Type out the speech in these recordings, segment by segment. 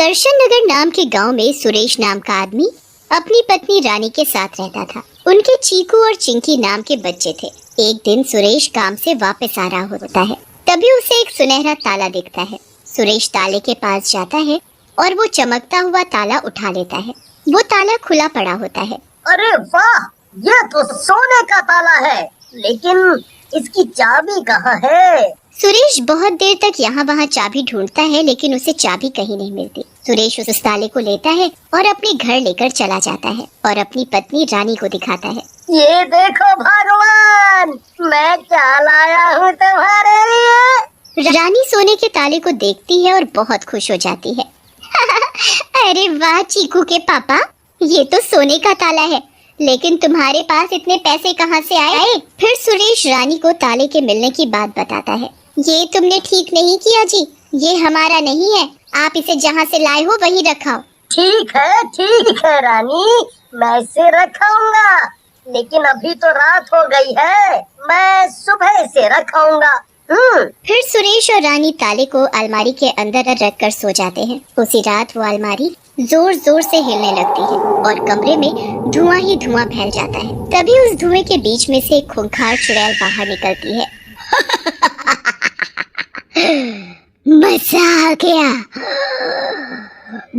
दर्शन नगर नाम के गांव में सुरेश नाम का आदमी अपनी पत्नी रानी के साथ रहता था। उनके चीकू और चिंकी नाम के बच्चे थे। एक दिन सुरेश काम से वापस आ रहा होता है, तभी उसे एक सुनहरा ताला दिखता है। सुरेश ताले के पास जाता है और वो चमकता हुआ ताला उठा लेता है। वो ताला खुला पड़ा होता है। अरे वाह, ये तो सोने का ताला है, लेकिन इसकी चाबी कहाँ है? सुरेश बहुत देर तक यहाँ वहाँ चाबी ढूंढता है, लेकिन उसे चाबी कहीं नहीं मिलती। सुरेश उस ताले को लेता है और अपने घर लेकर चला जाता है और अपनी पत्नी रानी को दिखाता है। ये देखो भगवान, मैं क्या लाया हूँ तुम्हारे लिए। रानी सोने के ताले को देखती है और बहुत खुश हो जाती है। अरे वाह चीकू के पापा, ये तो सोने का ताला है, लेकिन तुम्हारे पास इतने पैसे कहाँ से आए? फिर सुरेश रानी को ताले के मिलने की बात बताता है। ये तुमने ठीक नहीं किया जी, ये हमारा नहीं है, आप इसे जहाँ से लाए हो वहीं रखाओ। ठीक है रानी, मैं इसे रखाऊंगा, लेकिन अभी तो रात हो गई है, मैं सुबह से रखाऊंगा। फिर सुरेश और रानी ताले को अलमारी के अंदर रख कर सो जाते हैं। उसी रात वो अलमारी जोर जोर से हिलने लगती है और कमरे में धुआं ही धुआं फैल जाता है। तभी उस धुएं के बीच में से एक खूंखार चुड़ैल बाहर निकलती है। मजा आ गया,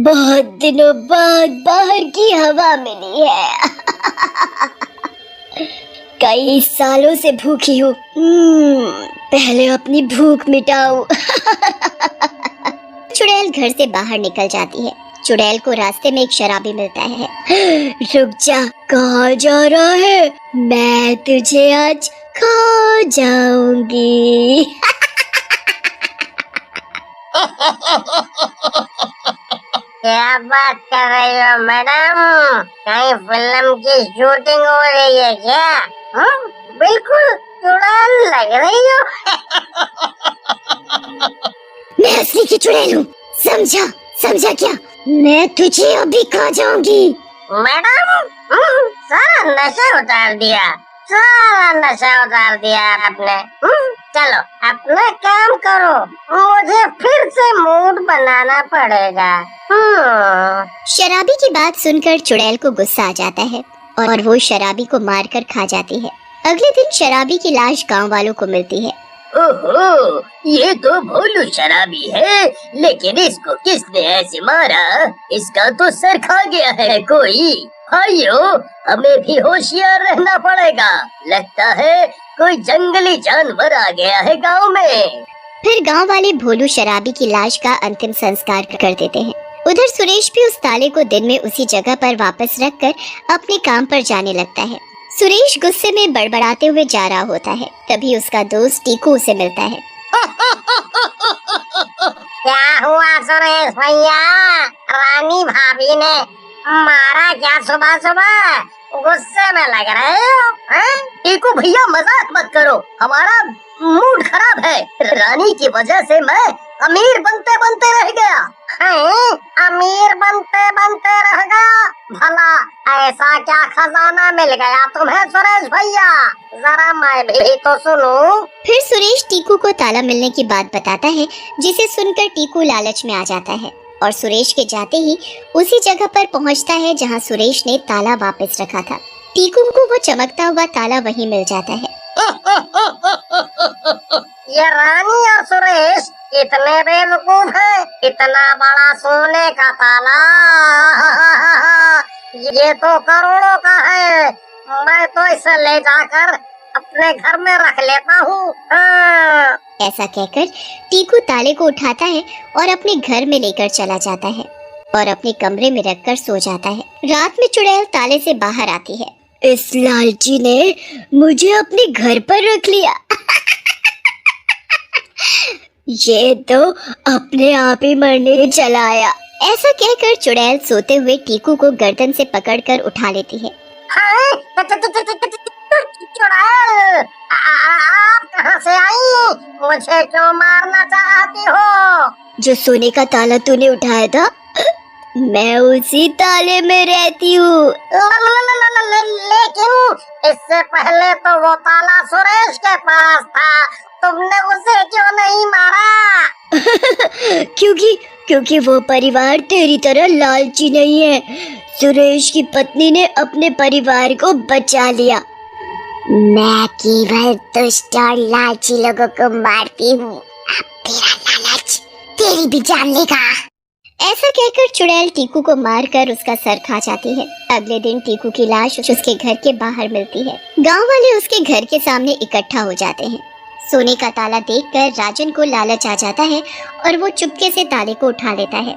बहुत दिनों बाद बाहर की हवा मिली है। कई सालों से भूखी हूँ, पहले अपनी भूख मिटाऊं। चुड़ैल घर से बाहर निकल जाती है। चुड़ैल को रास्ते में एक शराबी मिलता है। रुक जा, कहाँ जा रहा है? मैं तुझे आज खा जाऊंगी। क्या बात कर रही हो मैडम? कहीं फिल्म की शूटिंग हो रही है क्या? बिल्कुल चुड़ैल लग रही हो। मैं असली की चुड़ैल हूँ, समझा क्या? मैं तुझे अभी खा जाऊंगी। मैडम, सारा नशा उतार दिया आपने। चलो अपना काम करो, मुझे फिर से मूड बनाना पड़ेगा। शराबी की बात सुनकर चुड़ैल को गुस्सा आ जाता है और वो शराबी को मारकर खा जाती है। अगले दिन शराबी की लाश गांव वालों को मिलती है। ओहो, ये तो भोलू शराबी है, लेकिन इसको किसने ऐसे मारा? इसका तो सर खा गया है कोई। भाइयों, हमें भी होशियार रहना पड़ेगा, लगता है कोई जंगली जानवर आ गया है गांव में। फिर गांव वाले भोलू शराबी की लाश का अंतिम संस्कार कर देते हैं। उधर सुरेश भी उस ताले को दिन में उसी जगह पर वापस रखकर अपने काम पर जाने लगता है। सुरेश गुस्से में बड़बड़ाते हुए जा रहा होता है, तभी उसका दोस्त टीकू उसे मिलता है। क्या हुआ सुरेश भैया? रानी भाभी ने मारा क्या सुबह सुबह? गुस्से में लग रहे हो? टीकू भैया मजाक मत करो, हमारा मूड खराब है। रानी की वजह से मैं अमीर बनते बनते रह गया। अमीर बनते रह गया? भला ऐसा क्या खजाना मिल गया तुम्हें सुरेश भैया? जरा मैं भी तो सुनूं। फिर सुरेश टीकू को ताला मिलने की बात बताता है, जिसे सुनकर टीकू लालच में आ जाता है और सुरेश के जाते ही उसी जगह पर पहुंचता है जहां सुरेश ने ताला वापस रखा था। टीकू को वो चमकता हुआ ताला वहीं मिल जाता है। ये रानी और सुरेश इतने बेवकूफ हैं, इतना बड़ा सोने का ताला, ये तो करोड़ों का है। मैं तो इसे ले जाकर अपने घर में रख लेता हूँ। ऐसा कहकर टीकू ताले को उठाता है और अपने घर में लेकर चला जाता है और अपने कमरे में रखकर सो जाता है। रात में चुड़ैल ताले से बाहर आती है। इस लालची ने मुझे अपने घर पर रख लिया। ये तो अपने आप ही मरने चला आया। ऐसा कहकर चुड़ैल सोते हुए टीकू को गर्दन से पकड़कर उठा लेती है। चुड़ैल, आप कहाँ से आई? मुझे क्यों मारना चाहती हो? जो सोने का ताला तूने उठाया था, मैं उसी ताले में रहती हूँ। लेकिन इससे पहले तो वो ताला सुरेश के पास था, तुमने उसे क्यों नहीं मारा? क्योंकि क्योंकि वो परिवार तेरी तरह लालची नहीं है। सुरेश की पत्नी ने अपने परिवार को बचा लिया। मैं केवल दुष्ट और लालची लोगों को मारती हूँ। अब तेरा लालच तेरी भी जान लेगा। ऐसा कहकर चुड़ैल टीकू को मारकर उसका सर खा जाती है। अगले दिन टीकू की लाश उसके घर के बाहर मिलती है। गांव वाले उसके घर के सामने इकट्ठा हो जाते हैं। सोने का ताला देखकर राजन को लालच आ जाता है और वो चुपके से ताले को उठा लेता है।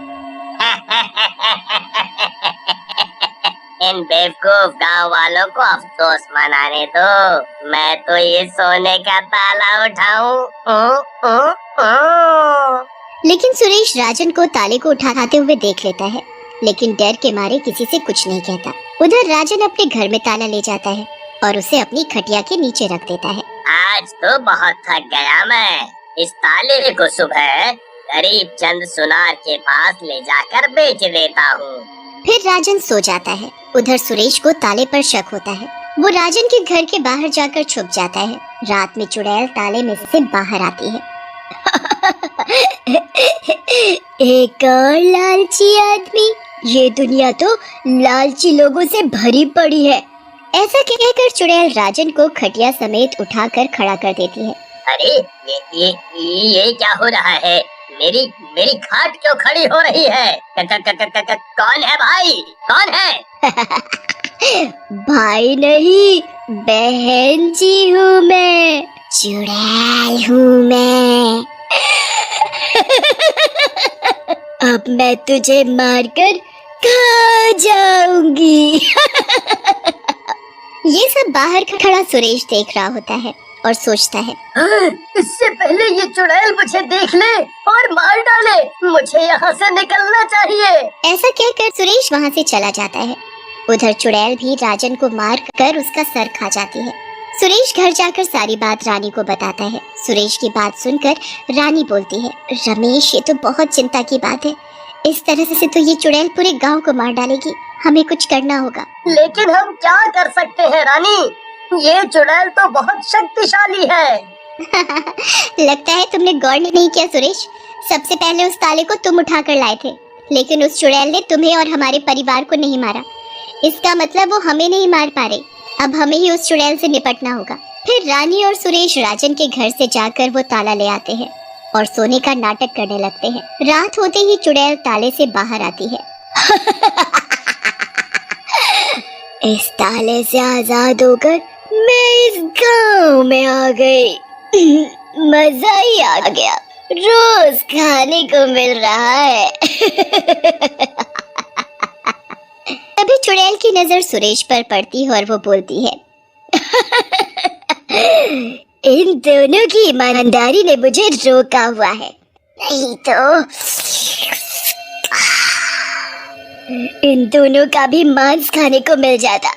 इन बेवकूफ गांव वालों को अफसोस मनाने दो, मैं तो ये सोने का ताला उठाऊं। लेकिन सुरेश राजन को ताले को उठाते हुए देख लेता है, लेकिन डर के मारे किसी से कुछ नहीं कहता। उधर राजन अपने घर में ताला ले जाता है और उसे अपनी खटिया के नीचे रख देता है। आज तो बहुत थक गया मैं। इस ताले को सुबह गरीब चंद सुनार के पास ले जाकर बेच देता हूँ। फिर राजन सो जाता है। उधर सुरेश को ताले पर शक होता है। वो राजन के घर के बाहर जाकर छुप जाता है। रात में चुड़ैल ताले में से बाहर आती है। एक और लालची आदमी। ये दुनिया तो लालची लोगों से भरी पड़ी है। ऐसा कहकर चुड़ैल राजन को खटिया समेत उठाकर खड़ा कर देती है। अरे ये क्या हो रहा है? मेरी खाट क्यों खड़ी हो रही है? कौन है भाई? कौन है? भाई नहीं, बहन जी हूँ मैं। चुड़ैल हूँ मैं। अब मैं तुझे मारकर खा जाऊंगी। ये सब बाहर खड़ा सुरेश देख रहा होता है और सोचता है, इससे पहले ये चुड़ैल मुझे देख ले और मार डाले, मुझे यहाँ से निकलना चाहिए। ऐसा कहकर सुरेश वहाँ से चला जाता है। उधर चुड़ैल भी राजन को मार कर उसका सर खा जाती है। सुरेश घर जाकर सारी बात रानी को बताता है। सुरेश की बात सुनकर रानी बोलती है, रमेश ये तो बहुत चिंता की बात है। इस तरह से तो ये चुड़ैल पूरे गांव को मार डालेगी। हमें कुछ करना होगा। लेकिन हम क्या कर सकते हैं रानी? ये चुड़ैल तो बहुत शक्तिशाली है। लगता है तुमने गौर नहीं किया सुरेश। सबसे पहले उस ताले को तुम उठाकर लाए थे, लेकिन उस चुड़ैल ने तुम्हें और हमारे परिवार को नहीं मारा। इसका मतलब वो हमें नहीं मार पा रही। अब हमें ही उस चुड़ैल से निपटना होगा। फिर रानी और सुरेश राजन के घर से जाकर वो ताला ले आते हैं और सोने का नाटक करने लगते हैं। रात होते ही चुड़ैल ताले से बाहर आती है। इस ताले से आजाद होकर मैं इस गांव में आ गई। मजा ही आ गया। रोज खाने को मिल रहा है। तभी चुड़ैल की नजर सुरेश पर पड़ती है और वो बोलती है, इन दोनों की ईमानदारी ने मुझे रोका हुआ है, नहीं तो इन दोनों का भी मांस खाने को मिल जाता।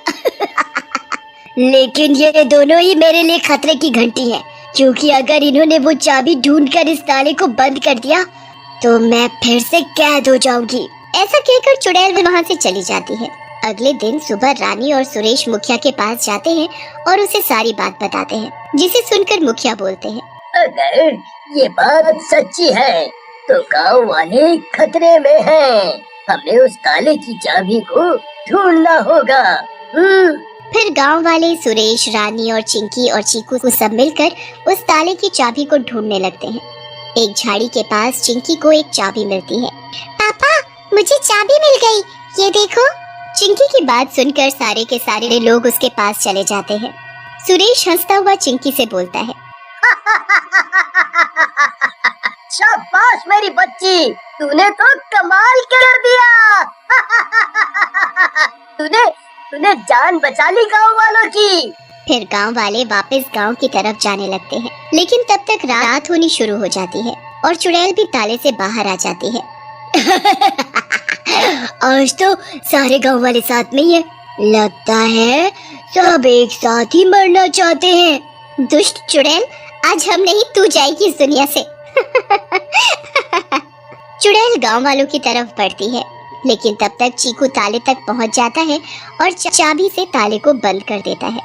लेकिन ये दोनों ही मेरे लिए खतरे की घंटी है, क्योंकि अगर इन्होंने वो चाबी ढूंढकर इस ताले को बंद कर दिया तो मैं फिर से कैद हो जाऊंगी। ऐसा कहकर चुड़ैल वहाँ से चली जाती है। अगले दिन सुबह रानी और सुरेश मुखिया के पास जाते हैं और उसे सारी बात बताते हैं, जिसे सुनकर मुखिया बोलते हैं, अगर ये बात सच्ची है तो गांव वाले खतरे में हैं। हमें उस ताले की चाबी को ढूंढना होगा। फिर गांव वाले सुरेश, रानी और चिंकी और चीकू को सब मिलकर उस ताले की चाबी को ढूंढने लगते हैं। एक झाड़ी के पास चिंकी को एक चाबी मिलती है। पापा, मुझे चाबी मिल गई, ये देखो। चिंकी की बात सुनकर सारे के सारे लोग उसके पास चले जाते हैं। सुरेश हंसता हुआ चिंकी से बोलता है, शाबाश मेरी बच्ची, तूने तो कमाल कर दिया। तूने जान बचा ली गांव वालों की। फिर गांव वाले वापस गांव की तरफ जाने लगते हैं, लेकिन तब तक रात होनी शुरू हो जाती है और चुड़ैल भी ताले से बाहर आ जाती है। आज तो सारे गांव वाले साथ में ही है। लगता है सब एक साथ ही मरना चाहते हैं। दुष्ट चुड़ैल, आज हम नहीं तू जाएगी इस दुनिया से। चुड़ैल गांव वालों की तरफ बढ़ती है, लेकिन तब तक चीकू ताले तक पहुंच जाता है और चाबी से ताले को बंद कर देता है।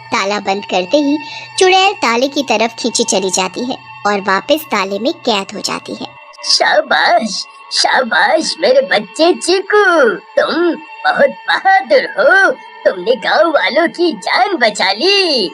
ताला बंद करते ही चुड़ैल ताले की तरफ खींची चली जाती है और वापस ताले में कैद हो जाती है। शाबाश, शाबाश मेरे बच्चे चीकू, तुम बहुत बहादुर हो। तुमने गांव वालों की जान बचा ली।